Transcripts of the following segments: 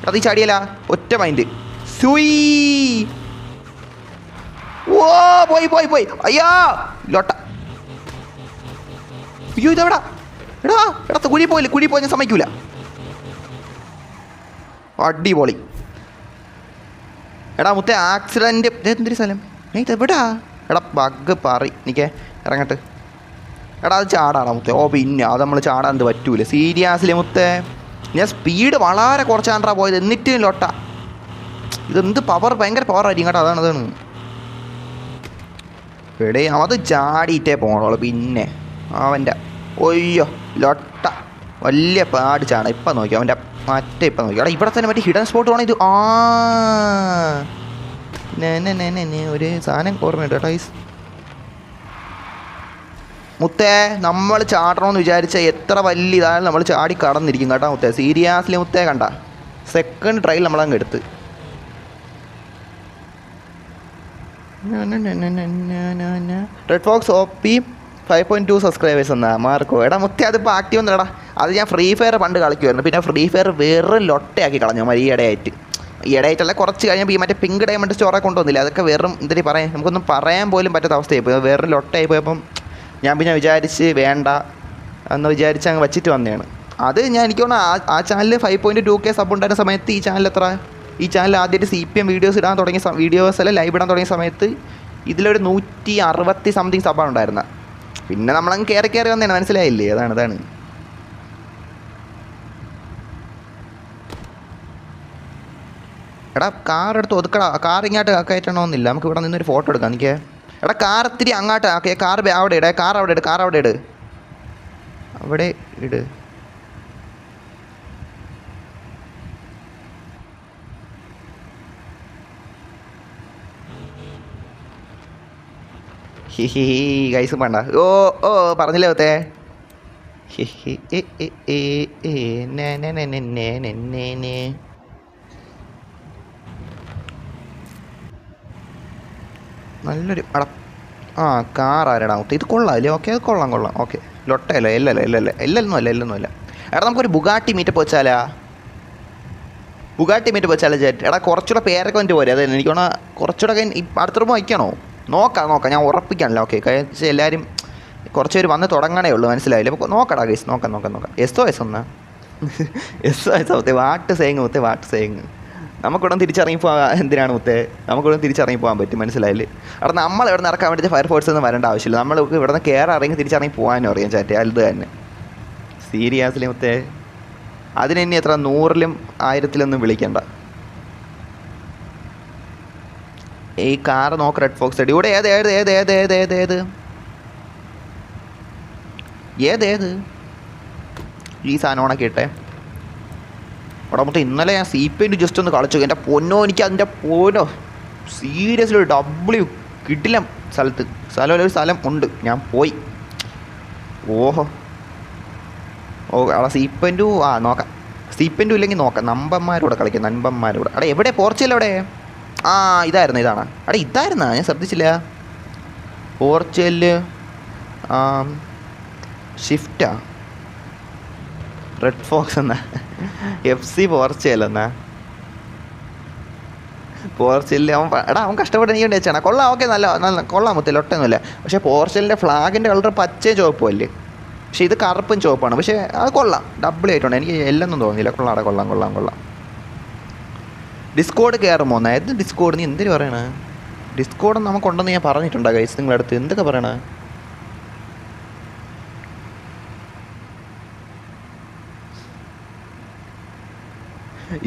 അത് ഈ ചാടിയല്ല ഒറ്റ മൈൻഡ് സുയി. ഓ പോയി പോയി പോയി അയ്യോ ലോട്ട. അയ്യോ ഇതെവിടാ എടാ എടാ കുഴി പോയി ഞാൻ സമ്മതിക്കൂല. അടിപൊളി. എടാ മുത്തേ ആക്സിഡൻറ്റ് എന്തൊരു സ്ഥലം ഇതെവിടാ? എടാ ബഗ് പറ എനിക്കേ ഇറങ്ങട്ട്. എടാ അത് ചാടാടാ മുത്തേ. ഓ പിന്നെ അത് നമ്മൾ ചാടാൻ എന്ത് പറ്റൂല സീരിയസ്ലി മുത്തേ. ഞാൻ സ്പീഡ് വളരെ കുറച്ചാണ്ടാ പോയത് എന്നിട്ടും ലോട്ട. ഇതെന്ത് പവർ ഭയങ്കര പവറായിരിക്കും കേട്ടോ. അതാണ് എടേ അത് ചാടിയിട്ടേ പോകണുള്ളൂ. പിന്നെ അവൻ്റെ ഒയ്യോ ലൊട്ട വലിയ പാട് ചാട. ഇപ്പം നോക്കി അവൻ്റെ മറ്റേ ഇപ്പം നോക്കി. എടാ ഇവിടെ തന്നെ മറ്റേ ഹിഡൻ സ്പോട്ട് വേണം ഇത്. ഒരു സാധനം ഓർമ്മയുണ്ട് കേട്ടോ ഈസ് മുത്തേ. നമ്മൾ ചാടണമെന്ന് വിചാരിച്ച എത്ര വലിയ ഇതായാലും നമ്മൾ ചാടി കടന്നിരിക്കും കേട്ടോ മുത്തേ. സീരിയസ്ലി മുത്തേ കണ്ട സെക്കൻഡ് ട്രയൽ നമ്മളങ്ങ് എടുത്ത്. റെഡ് ഫോക്സ് OP 5.2 സബ്സ്ക്രൈബേഴ്സ് എന്നാ മാർക്കോ. എടാ മുത്തേ അതിപ്പോൾ ആക്റ്റീവ് ഒന്നടാ. അത് ഞാൻ ഫ്രീ ഫയർ പണ്ട് കളിക്കുമായിരുന്നു. പിന്നെ ഫ്രീ ഫയർ വെറും ലൊട്ടയാക്കി കളഞ്ഞു ഈ ഇടയായിട്ടല്ല കുറച്ച് കഴിഞ്ഞപ്പോൾ ഈ മറ്റേ പിങ്ക് ഡയമണ്ട് സ്റ്റോറെ കൊണ്ടുവന്നില്ല. അതൊക്കെ വെറും എന്തിനു പറയാൻ നമുക്കൊന്നും പറയാൻ പോലും പറ്റാത്ത അവസ്ഥയായി പോയി. വെറും ലൊട്ടയായി പോയപ്പം ഞാൻ പിന്നെ വിചാരിച്ച് വേണ്ട എന്ന് വിചാരിച്ച് അങ്ങ് വെച്ചിട്ട് വന്നതാണ്. അത് ഞാൻ എനിക്ക് തോന്നുന്നു ആ ചാനൽ 5.2K സബ് ഉണ്ടായിരുന്ന സമയത്ത് ഈ ചാനൽ ആദ്യമായിട്ട് CPM വീഡിയോസ് ഇടാൻ തുടങ്ങിയ വീഡിയോസ് അല്ല ലൈവ് ഇടാൻ തുടങ്ങിയ സമയത്ത് ഇതിലൊരു 160 സംതിങ് സബാണ് ഉണ്ടായിരുന്നത്. പിന്നെ നമ്മളങ്ങ് കയറി വന്നതാണ്. മനസ്സിലായില്ലേ? അതാണ് എടാ കാർ എടുത്ത് ഒതുക്കടാ. കാർ ഇങ്ങോട്ട് കയറ്റണമെന്നില്ല. നമുക്ക് ഇവിടെ നിന്നൊരു ഫോട്ടോ എടുക്കാം. എനിക്ക് എടാ കാർ ഇത്തിരി അങ്ങോട്ട് ആക്കേ. കാർ അവിടെ ഇട്. കാർ അവിടെ ഇട്. ഗൈസും വേണ്ട. ഓ പറഞ്ഞില്ലേ മത്തേ. നല്ലൊരു കാർ ആരടാ മുത്ത. ഇത് കൊള്ളാമല്ലേ? ഓക്കെ അത് കൊള്ളാം. ഓക്കെ ലൊട്ടയല്ലോ. എല്ലൊന്നും അല്ല. എടാ നമുക്കൊരു ബുഗാട്ടി മീറ്റപ്പ് വെച്ചാലാ ചേട്ടാ. എടാ കുറച്ചുകൂടെ പേരൊക്കെ വന്നിട്ട് പോരെ. അതെ എനിക്ക് തോന്നാ കുറച്ചുകൂടെ അടുത്ത റൂം വയ്ക്കണോ? നോക്കാം ഞാൻ ഉറപ്പിക്കാനല്ലോ. ഓക്കെ കഴിച്ച് എല്ലാവരും കുറച്ച് പേര് വന്ന് തുടങ്ങണേ ഉള്ളൂ. മനസ്സിലായില്ലേ? അപ്പോൾ നോക്കടാ ഗൈസ്. നോക്കാം. SOS ഒന്ന് SOS മുത്തേ. വാട്ട് സേങ് നമുക്കിവിടെ തിരിച്ചറിഞ്ഞി പോകാൻ എന്തിനാണ് മുത്തേ? നമുക്കിവിടെ തിരിച്ചറിഞ്ഞി പോകാൻ പറ്റും. മനസ്സിലായില്ലേ? അവിടെ നമ്മൾ ഇവിടെ നടക്കാൻ വേണ്ടി ഫയർഫോഴ്സ് ഒന്നും വരേണ്ട ആവശ്യമില്ല. നമ്മൾ ഇവിടെ നിന്ന് ഇറങ്ങി തിരിച്ചറിഞ്ഞി പോകാനും അറിയാം ചാറ്റേ. അത് തന്നെ സീരിയസ്ലി മുത്തേ. അതിനെന്നെ എത്ര 100ലും 1000ത്തിലൊന്നും വിളിക്കണ്ട. ഈ കാറ് നോക്ക്. റെഡ് ഫോക്സ് അടി ഇവിടെ ഏത് ഈ സാധനം ഓണൊക്കെ ഇട്ടെ. അവിടെ മൊത്തം ഇന്നലെ ഞാൻ CPM ജസ്റ്റ് ഒന്ന് കളിച്ചു. എൻ്റെ പൊന്നോ എനിക്ക് അതിൻ്റെ പോനോ സീരിയസ്ലി ഒരു W കിട്ടില്ല ഒരു സ്ഥലം ഉണ്ട്. ഞാൻ പോയി. ഓഹോ അവിടെ CPM നോക്കാം. CPM ഇല്ലെങ്കിൽ നോക്കാം. നമ്പന്മാരോടെ കളിക്കാം. നമ്പന്മാരോടെ. അവിടെ എവിടെ പോർച്ചുഗൽ എവിടെ? ഇതാണ്. ഇതായിരുന്നാ? ഞാൻ ശ്രദ്ധിച്ചില്ല. പോർച്ചുഗൽ ഷിഫ്റ്റാ. റെഡ് ഫോക്സ് എന്നാ FC പോർച്ചുഗൽ എന്നാ. പോർച്ചുഗലിൽ അവൻ കഷ്ടപ്പെട്ട് എനിക്ക് വേണ്ടി വെച്ചാണ്. കൊള്ളാം. ഓക്കെ നല്ല കൊള്ളാൻ മുത്തില്ല ഒട്ടൊന്നുമില്ല. പക്ഷേ പോർച്ചുഗലിൻ്റെ ഫ്ലാഗിൻ്റെ കളർ പച്ചയും ചുവപ്പും അല്ലേ? പക്ഷേ ഇത് കറുപ്പും ചുവപ്പാണ്. പക്ഷേ അത് കൊള്ളാം. ഡബിൾ ആയിട്ടുണ്ട്. എനിക്ക് എല്ലൊന്നും തോന്നിയില്ല. കൊള്ളാം. ഡിസ്കോഡ് കയറുമോ? ഏത് ഡിസ്കോഡ്? നീ എന്തിനു പറയണേ? ഡിസ്കോഡ് നമുക്കുണ്ടെന്ന് ഞാൻ പറഞ്ഞിട്ടുണ്ടോ ഗൈസ് നിങ്ങളുടെ അടുത്ത്? എന്തൊക്കെ പറയണേ?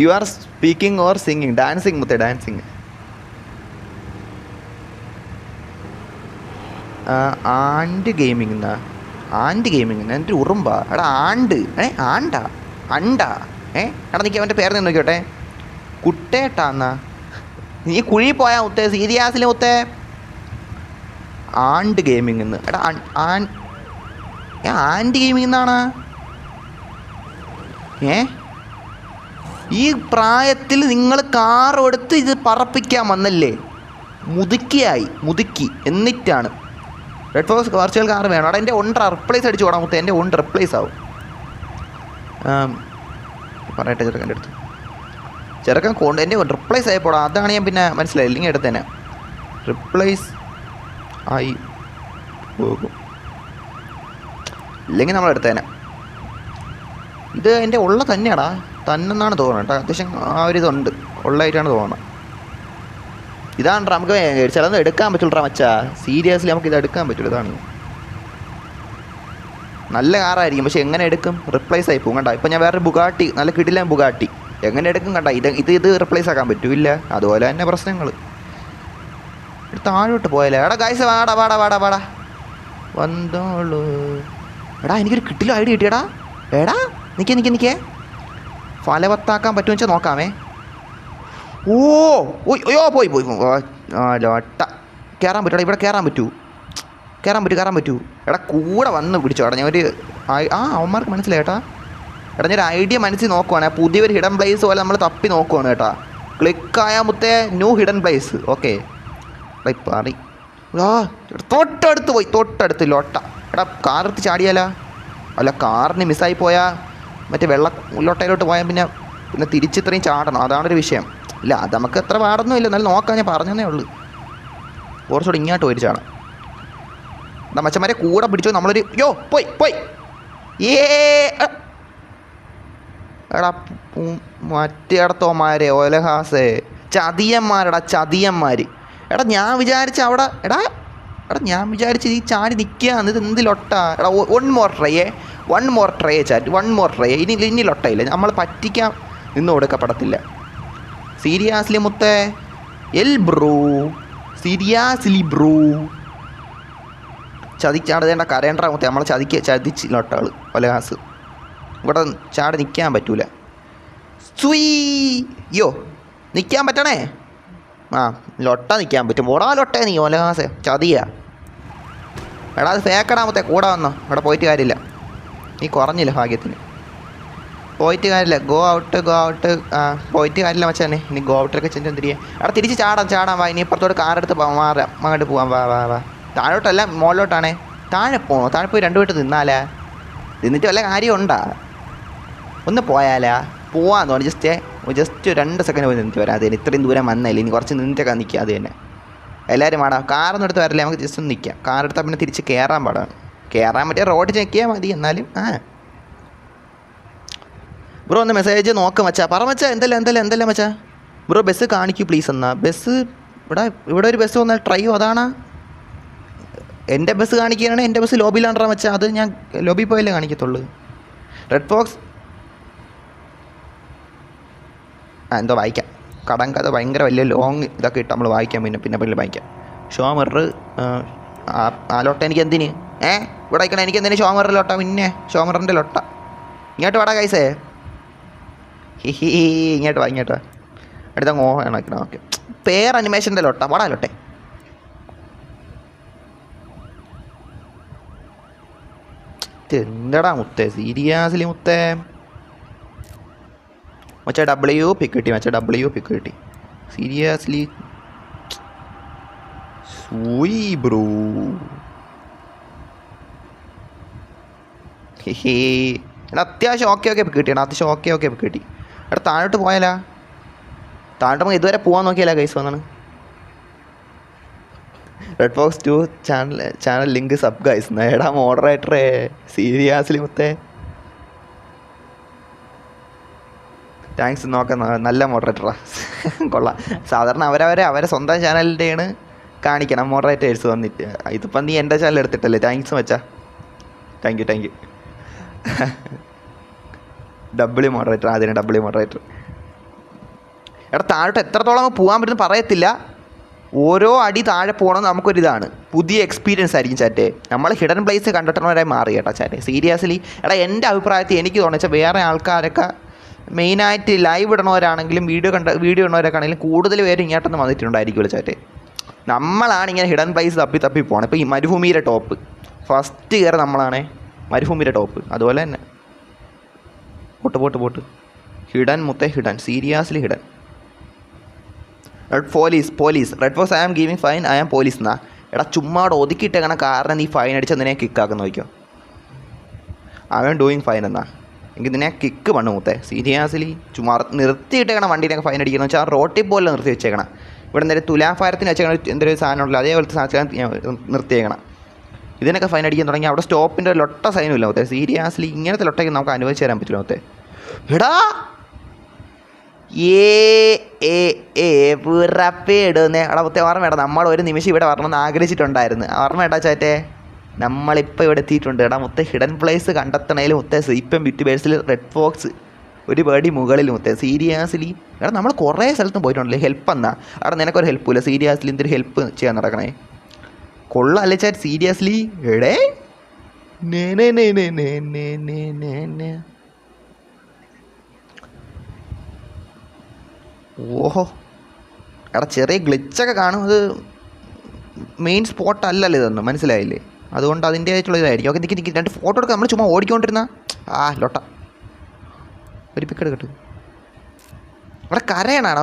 You are speaking or singing? Dancing മുത്തേ. ഡാൻസിങ്. ആൻഡ് ഗെയിമിങ് എന്നാ? എൻ്റെ ഉറുമ്പാ. എടാ ആണ്ടാ. എടാ നിൽക്കി അവൻ്റെ പേര് നോക്കിയോട്ടെ. കുട്ടേട്ടാന്നാ? നീ കുഴി പോയാ മുത്തേ. സീരിയസിലെ മുത്തേ. ആൻഡ് ഗെയിമിങ് എന്ന്. എടാ ആൻഡ് ഗെയിമിങ് എന്നാണ്? ഈ പ്രായത്തിൽ നിങ്ങൾ കാർ എടുത്ത് ഇത് പറപ്പിക്കാൻ വന്നല്ലേ? മുതുക്കി എന്നിട്ടാണ് റെഡ് ഫോക്സ് വെർച്വൽ കാർ വേണം. അവിടെ എൻ്റെ റിപ്ലേസ് അടിച്ചു പോടാ മുത്തേ. എൻ്റെ റിപ്ലേസ് ആവും. പറയട്ടെ ചെറുക്കൻ്റെ അടുത്ത്. ചെറുക്കൻ കൊണ്ട് എൻ്റെ റിപ്ലേസ് ആയിപ്പോടാ. അതാണ് ഞാൻ പിന്നെ മനസ്സിലായി, ഇല്ലെങ്കിൽ എടുത്തേനെ. റിപ്ലേസ് ആയി പോകും, ഇല്ലെങ്കിൽ നമ്മൾ എടുത്തേനെ. ഇത് എൻ്റെ ഉള്ള തന്നെയാടാ, തന്നെന്നാണ് തോന്നുന്നത് കേട്ടോ. അത്യാവശ്യം ആ ഒരു ഇതുണ്ട്, ഉള്ളതായിട്ടാണ് തോന്നുന്നത്. ഇതാണ് നമുക്ക് ചിലതൊന്നും എടുക്കാൻ പറ്റുള്ളൂ മച്ചാ. സീരിയസ്ലി നമുക്കിത് എടുക്കാൻ പറ്റുള്ളൂ. ഇതാണ് നല്ല കാറായിരിക്കും, പക്ഷെ എങ്ങനെ എടുക്കും? റിപ്ലേസ് ആയി പോകും കണ്ട. ഇപ്പം ഞാൻ വേറെ ബുഗാട്ടി, നല്ല കിടിലൻ ബുഗാട്ടി, എങ്ങനെ എടുക്കും കണ്ട. ഇത് റിപ്ലേസ് ആക്കാൻ പറ്റൂല്ല. അതുപോലെ തന്നെ പ്രശ്നങ്ങൾ. താഴോട്ട് പോയാലേ. എടാ ഗൈസ് വാടാ വാടാ വാടാ വാടാ വന്നോളൂ. എടാ എനിക്കൊരു കിട്ടില്ല ഐഡിയ കിട്ടിയടാ. എടാ നിൽക്കേ ഫലവത്താക്കാൻ പറ്റുമെന്ന് വെച്ചാൽ നോക്കാമേ. ഓ ഓയ്യോ പോയി ലോട്ട. കയറാൻ പറ്റൂടാ, ഇവിടെ കയറാൻ പറ്റൂ. എടാ കൂടെ വന്ന് പിടിച്ചോ. എടാ ഞാൻ ഒരു അവന്മാർക്ക് മനസ്സിലായി കേട്ടാ. എടാ ഞാൻ ഒരു ഐഡിയ മനസ്സിൽ നോക്കുവാണ്. പുതിയൊരു ഹിഡൻ പ്ലേസ് പോലെ നമ്മൾ തപ്പി നോക്കുവാണ് കേട്ടാ. ക്ലിക്കായാൽ മുത്തേ ന്യൂ ഹിഡൻ പ്ലേസ്. ഓക്കെ പറി. തൊട്ടടുത്ത് ലോട്ട. എടാ കാറെടുത്ത് ചാടിയാലാ? അല്ല കാറിന് മിസ്സായി പോയാൽ മറ്റേ ലോട്ടയിലോട്ട് പോയാൽ പിന്നെ തിരിച്ചിത്രയും ചാടണം. അതാണൊരു വിഷയം. ഇല്ല അത് നമുക്ക് എത്ര പാടൊന്നും ഇല്ല, എന്നാലും നോക്കാം. ഞാൻ പറഞ്ഞതേ ഉള്ളൂ. കുറച്ചുകൂടെ ഇങ്ങോട്ട് പോയി ചാടാം. എന്താ മച്ചന്മാരെ കൂടെ പിടിച്ചോ. നമ്മളൊരു പോയി എടാ മറ്റേടത്തോമാരെ ഒലഹാസേ ചതിയന്മാർ. എടാ ഞാൻ വിചാരിച്ച അവിടെ എടാ ഞാൻ വിചാരിച്ച് ഈ ചാടി നിൽക്കുകയാണ്. ഇത് എന്ത് ലൊട്ടാ. എടാ വൺ മോർ ട്രൈ ഇനി ലൊട്ടയില്ല. നമ്മൾ പറ്റിക്കാൻ നിന്ന് കൊടുക്കപ്പെടത്തില്ല. സീരിയസ്ലി മുത്തേ സീരിയസ്ലി ബ്രോ ചതിച്ചാടേണ്ട കരേണ്ട മുത്തേ. നമ്മളെ ചതിച്ച് ലൊട്ടാൾ ഒലഹാസ്. ഇവിടെ ചാടി നിൽക്കാൻ പറ്റൂല. നിൽക്കാൻ പറ്റണേ. ലൊട്ട നിൽക്കാൻ പറ്റും. ഓടാ ലൊട്ടേ നീ ഒലഹാസേ ചതിയാ. എടാ അത് ഫേക്കടാമത്തെ കൂടെ വന്നോ. ഇവിടെ പോയിട്ട് കാര്യമില്ല, നീ കുറഞ്ഞില്ല ഭാഗ്യത്തിന്. പോയിട്ട് കാര്യമില്ല. ഗോ ഔട്ട് പോയിട്ട് കാര്യമില്ല മച്ചാനെ. ഇനി ഗോ ഔട്ടൊക്കെ ചെന്ന് എന്തിരിക്കുക. അവിടെ തിരിച്ച് ചാടാം വാ. ഇനി ഇപ്പുറത്തോട്ട് കാറെടുത്ത് മാറാം, അങ്ങോട്ട് പോവാം. വാ താഴോട്ടല്ല മുകളിലോട്ടാണേ. താഴെ പോകണോ? താഴെ പോയി രണ്ടു വീട്ട് നിന്നാലാ? നിന്നിട്ട് വല്ല കാര്യം ഉണ്ടാ? ഒന്ന് പോയാലാ? പോവാന്ന് പറഞ്ഞു. ജസ്റ്റ് 2 സെക്കൻഡ് പോയി നിന്നിട്ട് വരാം. അതിന് ഇത്രയും ദൂരം വന്നല്ലേ, ഇനി കുറച്ച് നിന്നിട്ടൊക്കെ നിൽക്കുക. അത് തന്നെ എല്ലാവരും വേണം. കാറൊന്നും എടുത്ത് വരില്ല, നമുക്ക് ജസ്റ്റ് ഒന്ന് നിൽക്കാം. കാറെടുത്താൽ പിന്നെ തിരിച്ച് കയറാൻ പാടാണ്. കയറാൻ പറ്റിയ റോഡ് ചെക്ക് ചെയ്യാൻ മതി. എന്നാലും ബ്രോ ഒന്ന് മെസ്സേജ് നോക്ക് മച്ചാ. പറ മച്ചാ എന്തല്ല മച്ചാ. ബ്രോ ബസ് കാണിക്കൂ പ്ലീസ്. എന്നാ ബസ് ഇവിടെ ഒരു ബസ് വന്നാൽ ട്രൈയോ? അതാണ് എൻ്റെ ബസ് കാണിക്കുകയാണ്. എൻ്റെ ബസ് ലോബിയിലാണ്ടാ മച്ചാ. അത് ഞാൻ ലോബി പോയല്ലേ കാണിക്കത്തുള്ളൂ. റെഡ് ഫോക്സ് എന്തോ വായിക്കാം. കടം കഥ ഭയങ്കര വലിയ ലോങ് ഇതൊക്കെ ഇട്ട് നമ്മൾ വായിക്കാൻ പിന്നെ വായിക്കാം. ഷോമർ ലോട്ട എനിക്ക് എന്തിന് ഇവിടെ അയക്കണം? എനിക്ക് എന്തിന് ഷോമറിൻ്റെ ലോട്ട? പിന്നെ ഷോമറിൻ്റെ ലോട്ട. ഇങ്ങോട്ട് വാടാ കൈസേ. ഇങ്ങോട്ട് വാ. അടുത്ത വേണം. ഓക്കെ പേർ അനിമേഷൻ്റെ ലോട്ട. വാടാ ലോട്ടെ. എന്തടാ മുത്തേ സീരിയസ്ലി മുത്തേ. മച്ചാ W പിക്ക് കിട്ടി. സീരിയസ്ലി സൂയി ബ്രോ. എടാ അത്യാവശ്യം ഓക്കെ പിക്ക് കിട്ടിയാണ്. അത്യാവശ്യം ഓക്കെ പിക്ക് കിട്ടി. എടാ താഴോട്ട് പോയാലാ? താഴോട്ട് നമുക്ക് ഇതുവരെ പോകാൻ നോക്കിയാലാ കൈസ് വന്നാണ്. Red fox 2 channel link sub guys. എടാ മോഡറേറ്ററേ സീരിയസ്ലി മുത്തേ താങ്ക്സ്. നോക്കാം, നല്ല മോഡറേറ്ററാ. കൊള്ളാം. സാധാരണ അവരെ സ്വന്തം ചാനലിൻ്റെയാണ് കാണിക്കണം മോഡറേറ്റേഴ്സ് വന്നിട്ട്. ഇതിപ്പം നീ എൻ്റെ ചാനൽ എടുത്തിട്ടല്ലേ. താങ്ക്സ് മച്ചാ. Thank you. W moderator. അതിന് ഡബ്ല്യു മോഡറേറ്റർ. എടാ താഴോട്ട് എത്രത്തോളം പോകാൻ പറ്റുമെന്ന് പറയത്തില്ല. ഓരോ അടി താഴെ പോകണം നമുക്കൊരിതാണ്. പുതിയ എക്സ്പീരിയൻസ് ആയിരിക്കും ചാറ്റേ. നമ്മൾ ഹിഡൻ പ്ലേസ് കണ്ടിട്ടുള്ളവരായി മാറി കേട്ടോ ചാറ്റേ. സീരിയസ്ലി എടാ എൻ്റെ അഭിപ്രായത്തിൽ എനിക്ക് തോന്നിച്ചാൽ വേറെ ആൾക്കാരൊക്കെ മെയിനായിട്ട് ലൈവ് ഇടണവരാണെങ്കിലും വീഡിയോ ഇടുന്നവരൊക്കെ ആണെങ്കിലും കൂടുതൽ പേര് ഇങ്ങോട്ടൊന്നും വന്നിട്ടുണ്ടായിരിക്കുമല്ലോ ചാറ്റേ. നമ്മളാണ് ഇങ്ങനെ ഹിഡൻ പ്ലേസ് തപ്പി പോകണം. ഇപ്പോൾ ഈ മരുഭൂമിയുടെ ടോപ്പ് ഫസ്റ്റ് കയറി നമ്മളാണേ. മരുഭൂമിയുടെ ടോപ്പ് അതുപോലെ തന്നെ. പോട്ട് ഹിഡൻ മുത്തേ hidden. Seriously hidden. Police red fox I am giving fine. I am police എന്നാ. എടാ ചുമ്മാ അവിടെ ഒതുക്കിയിട്ടേക്കണം. കാരണം നീ ഫൈൻ അടിച്ച് നിന്നെ കിക്കാക്കുന്ന നോക്കിയോ. ഐ ആം ഡൂയിങ് ഫൈൻ എന്നാ. എനിക്ക് ഇതിനെ കിക്ക് പണ്ണു മുത്തേ സീരിയസ്ലി ചുമ്മാ നിർത്തിയിട്ടേക്കണം വണ്ടീനൊക്കെ ഫൈൻ അടിക്കണം വെച്ചാൽ ആ റോട്ടിൽ പോലെ നിർത്തി വെച്ചേക്കണം. ഇവിടെ എന്തെങ്കിലും തുലാഭാരത്തിന് വെച്ചേക്കണ എന്തെങ്കിലും സാധനം ഉണ്ടല്ലോ അതേപോലത്തെ സാധനം നിർത്തിയേക്കണം. ഇതിനൊക്കെ ഫൈൻ അടിക്കാൻ തുടങ്ങി അവിടെ സ്റ്റോപ്പിൻ്റെ ഒരു ലൊട്ട സൈനും ഇല്ല മുത്തേ. സീരിയസ്ലി ഇങ്ങനത്തെ ലൊട്ടയ്ക്ക് നമുക്ക് അനുവദിച്ച് തരാൻ പറ്റില്ല മുത്തേ. എടാ പുറപ്പേടുന്നേ എടാ മുത്തേ ഓർമ്മ ഏട്ടാ നമ്മൾ ഒരു നിമിഷം ഇവിടെ വരണമെന്ന് ആഗ്രഹിച്ചിട്ടുണ്ടായിരുന്നു. ഓർമ്മ ഏട്ടാ ചേട്ടേ നമ്മളിപ്പോൾ ഇവിടെ എത്തിയിട്ടുണ്ട്. എടാ മുത്തേ ഹിഡൻ പ്ലേസ് കണ്ടെത്തണേൽ മുത്തേ ഇപ്പം ബിറ്റ്ബേഴ്സിൽ റെഡ് ഫോക്സ് ഒരു പേടി മുകളിൽ മുത്തേ. സീരിയസ്ലി എടാ നമ്മൾ കുറേ സ്ഥലത്തും പോയിട്ടുണ്ടല്ലേ ഹെൽപ്പ് എന്നാ. എടാ നിനക്കൊരു ഹെൽപ്പില്ല സീരിയസ്ലി എന്തൊരു ഹെൽപ്പ് ചെയ്യാൻ നടക്കണേ കൊള്ളാല്ലേ ചാറ്റ് സീരിയസ്ലി. എടേ ഓഹോ എടാ ചെറിയ ഗ്ലിച്ചൊക്കെ കാണും. അത് മെയിൻ സ്പോട്ട് അല്ലല്ലോ ഇതൊന്നും മനസ്സിലായില്ലേ. അതുകൊണ്ട് അതിൻ്റെ ആയിട്ടുള്ള ഇതായിരിക്കും. ഓക്കെ നിൽക്കി 2 ഫോട്ടോ എടുക്കുക. നമ്മൾ ചുമ്മാ ഓടിക്കൊണ്ടിരുന്ന ലൊട്ട ഒരു പിക്ക് എടുക്കട്ടെ. അവിടെ കരയണാടാ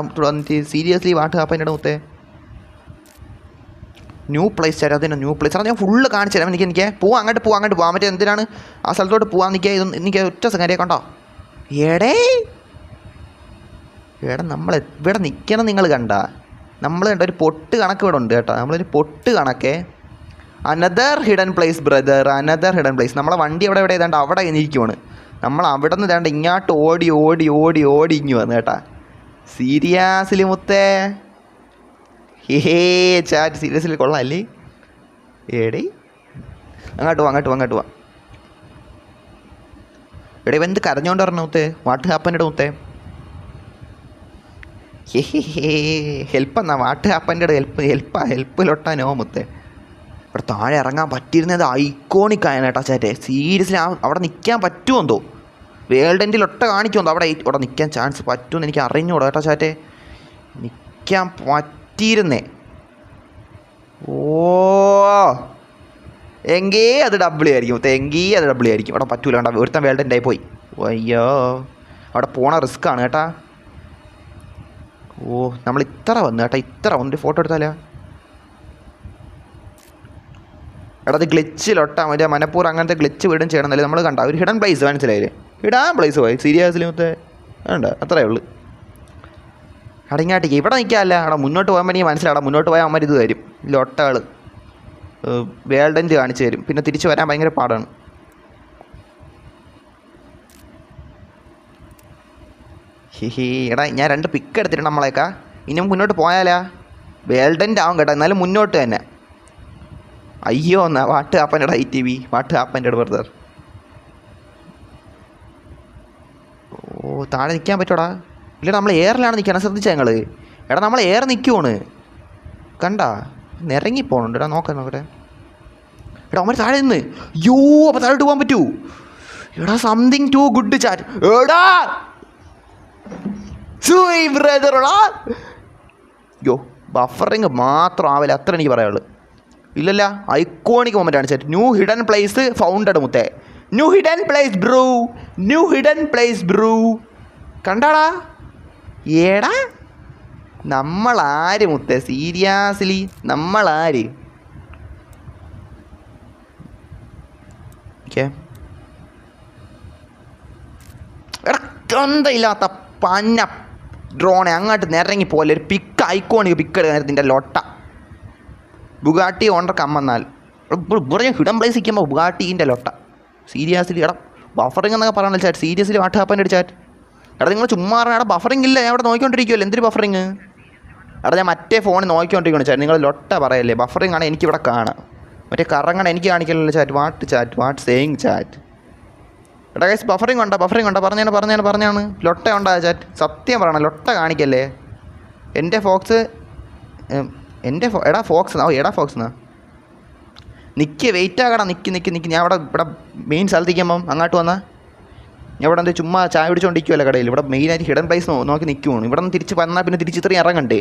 സീരിയസ്ലി വാട്ട് ഹാപ്പൻ്റെ മുത്തേ. ന്യൂ പ്ലേസ് ചേട്ടാ അതിൻ്റെ ന്യൂ പ്ലേസ് ആണ് ഞാൻ ഫുള്ള് കാണിച്ചു തരാം. എനിക്ക് പോവാം അങ്ങോട്ട് പോകാൻ മറ്റേ എന്തിനാണ് ആ സ്ഥലത്തോട്ട് പോകാൻ നിൽക്കുക. ഇതൊന്നും എനിക്ക് ഒറ്റ സെക്കൻഡേ കണ്ടോ. എടാ നമ്മൾ ഇവിടെ നിൽക്കണം. നിങ്ങൾ കണ്ട നമ്മൾ കണ്ട ഒരു പൊട്ട് കണക്ക് ഇവിടെ ഉണ്ട് കേട്ടോ. നമ്മളൊരു പൊട്ട് കണക്കേ another hidden place brother another hidden place. നമ്മളെ വണ്ടി എവിടെ ഏതാണ്ട് അവിടെ ഇരിക്കുവാണ്. നമ്മൾ അവിടെ നിന്ന് ഏതാണ്ട് ഇങ്ങോട്ട് ഓടി ഇങ്ങ് വന്നു കേട്ടാ. സീരിയസ്ലി മുത്തേ ചാറ്റ് സീരിയസ്ലി കൊള്ളാമല്ലേ. ഏടേ അങ്ങോട്ട് പോവാം. എടേ എന്ത് കരഞ്ഞോണ്ട് പറഞ്ഞ മുത്തേ വാട്ട് ഹാപ്പൻ്റെ മുത്തേ. ഹെൽപ്പ് എന്നാ വാട്ട് ഹാപ്പൻ്റെ ഹെൽപ്പ് ലൊട്ടാനോ മുത്തേ. ഇവിടെ താഴെ ഇറങ്ങാൻ പറ്റിയിരുന്നത് ഐക്കോണിക് ആയാണ് കേട്ടോ ചാറ്റേ. സീരിയസ്ലി അവിടെ നിൽക്കാൻ പറ്റുമെന്തോ വേൾഡിൻ്റെ ലൊട്ട കാണിക്കുമെന്തോ അവിടെ നിൽക്കാൻ ചാൻസ് പറ്റുമെന്ന് എനിക്ക് അറിഞ്ഞൂടാ കേട്ടോ ചാറ്റേ. നിൽക്കാൻ പറ്റിയിരുന്നേ. ഓ എങ്കേ അത് ഡബിൾ ആയിരിക്കും അവിടെ പറ്റൂല കേട്ടോ. ഒരുത്തൻ വേൾഡിൻ്റെ ആയി പോയി. അയ്യോ അവിടെ പോണ റിസ്ക് ആണ് കേട്ടാ. ഓ നമ്മൾ ഇത്ര വന്നു കേട്ടോ. ഇത്ര വന്നിട്ട് ഫോട്ടോ എടുത്താലോ. എടാ അത് ഗ്ലിച്ചിലൊട്ടാ മറ്റേ മനപ്പൂർ അങ്ങനത്തെ ഗ്ലിച്ച് വീടും ചെയ്യണമെന്നല്ലേ നമ്മൾ കണ്ട ഒരു ഹിഡൻ പ്ലേസ് മനസ്സിലായില്ലേ. ഹിഡൻ പ്ലേസ് പോയി സീരിയസ്ലി മൊത്തം വേണ്ട അത്രയേ ഉള്ളൂ. അടങ്ങാട്ടിക്ക് ഇവിടെ നിൽക്കാമല്ല. അവിടെ മുന്നോട്ട് പോകാൻ എനിക്ക് മനസ്സിലാവും. മുന്നോട്ട് പോയാൽ അമ്മ ഇത് തരും ലൊട്ടകൾ വേൾഡൻറ്റ് കാണിച്ചു തരും. പിന്നെ തിരിച്ച് വരാൻ ഭയങ്കര പാടാണ്. എടാ ഞാൻ 2 പിക്ക് എടുത്തിട്ടുണ്ട് നമ്മളേക്കാ. ഇനി മുന്നോട്ട് പോയാലാ വേൾഡൻറ്റ് ആവും കേട്ടോ. എന്നാലും മുന്നോട്ട് തന്നെ. അയ്യോ എന്നാ വാട്ട് ഹാപ്പൻ്റെ ITV വാട്ട് ഹാപ്പൻ്റെ ബ്രദർ. ഓ താഴെ നിൽക്കാൻ പറ്റോടാ. ഇല്ല നമ്മൾ എയറിലാണ് നിൽക്കണം ശ്രദ്ധിച്ചാൽ ഞങ്ങൾ. എടാ നമ്മൾ എയർ നിൽക്കുവാണ് കണ്ടാ. നിരങ്ങി പോകണുണ്ട്. എടാ നോക്കട്ടെ. എടാ അവന്മാർ താഴെ നിന്ന് യോ അപ്പോൾ താഴോട്ട് പോകാൻ പറ്റൂ. എടാ സംതിങ് ടു ഗുഡ് ചാറ്റ്. എടാ ബ്രദറോടാ യോ ബഫറിങ് മാത്രം ആവില്ല അത്ര എനിക്ക് പറയാനുള്ളൂ. ഇല്ലല്ല ഐക്കോണിക് മൊമെൻ്റ് ആണ് chat. New hidden place founded മുത്തേ. ന്യൂ ഹിഡൻ പ്ലേസ് ബ്രൂ കണ്ടാടാ. ഏടാ നമ്മളാര് മുത്തേ സീരിയസ്ലി നമ്മളാര്. എടാ തൊന്തയില്ലാത്ത പന്ന ഡ്രോണെ അങ്ങോട്ട് നിരങ്ങി പോലെ ഒരു പിക്ക് ഐക്കോണിക് പിക്ക് എടുക്കാൻ ലൊട്ട. ബുഗാട്ടി ഓണ്ടർ കമ്മെന്നാൽ ഇവിടെ ഹിഡൻ പ്ലേസ് നിൽക്കുമ്പോൾ ബുഗാട്ടീൻ്റെ ലൊട്ട. സീരിയസ്ലി എടാ ബഫറിങ് എന്നൊക്കെ പറയണല്ലോ chat. Seriously what happened chat. എടാ നിങ്ങൾ ചുമ്മാ എടാ ബഫറിങ് ഇല്ല. ഞാൻ അവിടെ നോക്കിക്കൊണ്ടിരിക്കുമല്ലോ. എന്തൊരു ബഫറിങ്. എടാ ഞാൻ മറ്റേ ഫോണിൽ നോക്കിക്കൊണ്ടിരിക്കണം ചാറ്റ്. നിങ്ങൾ ലൊട്ട പറയല്ലേ. ബഫറിങ് ആണ് എനിക്കിവിടെ കാണാം. മറ്റേ കറങ്ങണ എനിക്ക് കാണിക്കലല്ലോ ചാറ്റ്. What saying chat. എടാ ഗൈസ് ബഫറിങ് ഉണ്ടോ പറഞ്ഞാണ് ലൊട്ട ഉണ്ടാ ചാറ്റ്. സത്യം പറയണം ലൊട്ട കാണിക്കല്ലേ. എൻ്റെ ഫോക്സ് എടാ ഫോക്സ് എന്നാ നിൽക്കുക വെയിറ്റ് ആകടാ. നിൽക്ക് ഞാൻ ഇവിടെ മെയിൻ സ്ഥലത്തേക്കുമ്പം അങ്ങോട്ട് വന്നാൽ ഞാൻ ഇവിടെ എന്താ ചുമ്മാ ചായ പിടിച്ചുകൊണ്ടിരിക്കുമല്ലോ കടയിൽ. ഇവിടെ മെയിനായിട്ട് ഹിഡൻ പ്ലേസ് നോക്കി നിൽക്കുവാണ്. ഇവിടെ നിന്ന് തിരിച്ച് വന്നാൽ പിന്നെ തിരിച്ച് ഇത്രയും ഇറങ്ങണ്ടേ.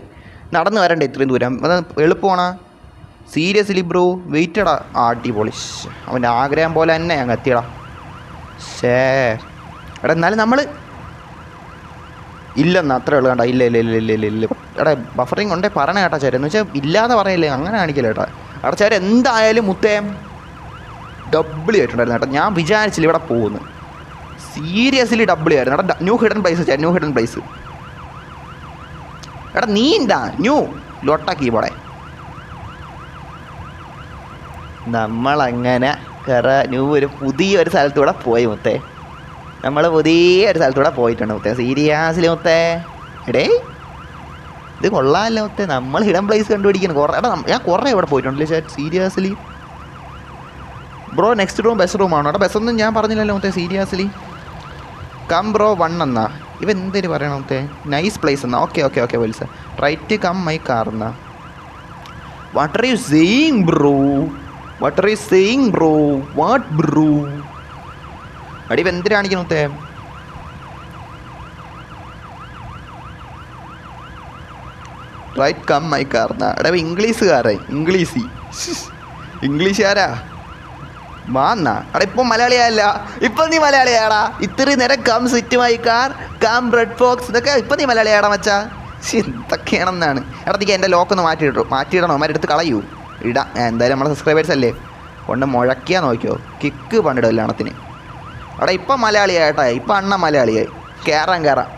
നടന്ന് വരണ്ടേ ഇത്രയും ദൂരം. അത് എളുപ്പമാണോ സീരിയസ്ലി ബ്രോ. വെയിറ്റടാ അടിപൊളി. അവൻ്റെ ആഗ്രഹം പോലെ തന്നെ അങ്ങ് എത്തിയടാ. എടാ എന്നാലും നമ്മൾ ഇല്ലെന്നാ അത്രേ ഉള്ളു കേട്ടോ. ഇല്ല എടാ ബഫറിങ് ഉണ്ടേ പറയണ കേട്ടാ ചേട്ടാ. എന്ന് വെച്ചാൽ ഇല്ലാതെ പറയല്ലേ അങ്ങനെ കാണിക്കില്ല കേട്ടോ. അവിടെ ചേട്ടാ എന്തായാലും മുത്തേ ഡബിൾ ആയിട്ടുണ്ടായിരുന്നു കേട്ടോ. ഞാൻ വിചാരിച്ചില്ല ഇവിടെ പോകുന്നു സീരിയസ്ലി ഡബിൾ ആയിരുന്നു എടാ. ന്യൂ ഹിഡൻ പ്ലേസ് വെച്ചാൽ ന്യൂ ഹിഡൻ പ്ലേസ്. എടാ നീ എന്താ ന്യൂ ലോട്ടാക്കി പോടെ. നമ്മളങ്ങനെ ന്യൂ ഒരു പുതിയൊരു സ്ഥലത്തൂടെ പോയി മുത്തേ. നമ്മൾ പുതിയൊരു സ്ഥലത്തൂടെ പോയിട്ടുണ്ട് മുത്തേ. സീരിയസ്ലി മുത്തേ. എടേ ഇത് കൊള്ളാമല്ലോ മുത്തേ. നമ്മൾ ഹിഡൻ പ്ലേസ് കണ്ടുപിടിക്കണം. കുറേ എടാ ഞാൻ കുറേ ഇവിടെ പോയിട്ടുണ്ടല്ലേ chat. Seriously bro next room best റൂമാണോ? എടാ ബെസ്റ്റ് ഒന്നും ഞാൻ പറഞ്ഞില്ലല്ലോ മുത്തേ. സീരിയസ്ലി കം ബ്രോ 1 എന്നാ ഇവ എന്തേലും പറയണം മുത്തേ. നൈസ് പ്ലേസ് എന്നാ. Okay okay okay wells right come my car എന്നാ. What are you saying bro? What are you saying bro? What bro? അടി ഇവ എന്തിനാ കാണിക്കണം മുത്തേ? റൈറ്റ് കം മൈ കാർ എന്നാ. എടാ ഇംഗ്ലീഷുകാരൻ ഇംഗ്ലീഷുകാരാ മാന്നാ. എടാ ഇപ്പം മലയാളിയല്ല. ഇപ്പം നീ മലയാളിയാടാ. ഇത്രയും നേരം come sit my car come red fox ഇതൊക്കെ ഇപ്പം നീ മലയാളിയാടാ മച്ചാ. എന്തൊക്കെയാണെന്നാണ്. എടാ നീ എൻ്റെ ലോക്കൊന്ന് മാറ്റിയിടണോ? അവന്മാരെടുത്ത് കളയൂ. ഇടാം എന്തായാലും നമ്മളെ സബ്സ്ക്രൈബേഴ്സ് അല്ലേ. കൊണ്ട് മുഴക്കിയാൽ നോക്കിയോ കിക്ക് പണ്ടിടും എല്ലാണത്തിന്. എടാ ഇപ്പം മലയാളിയായിട്ടാ. ഇപ്പം അണ്ണ മലയാളിയായി. കയറാം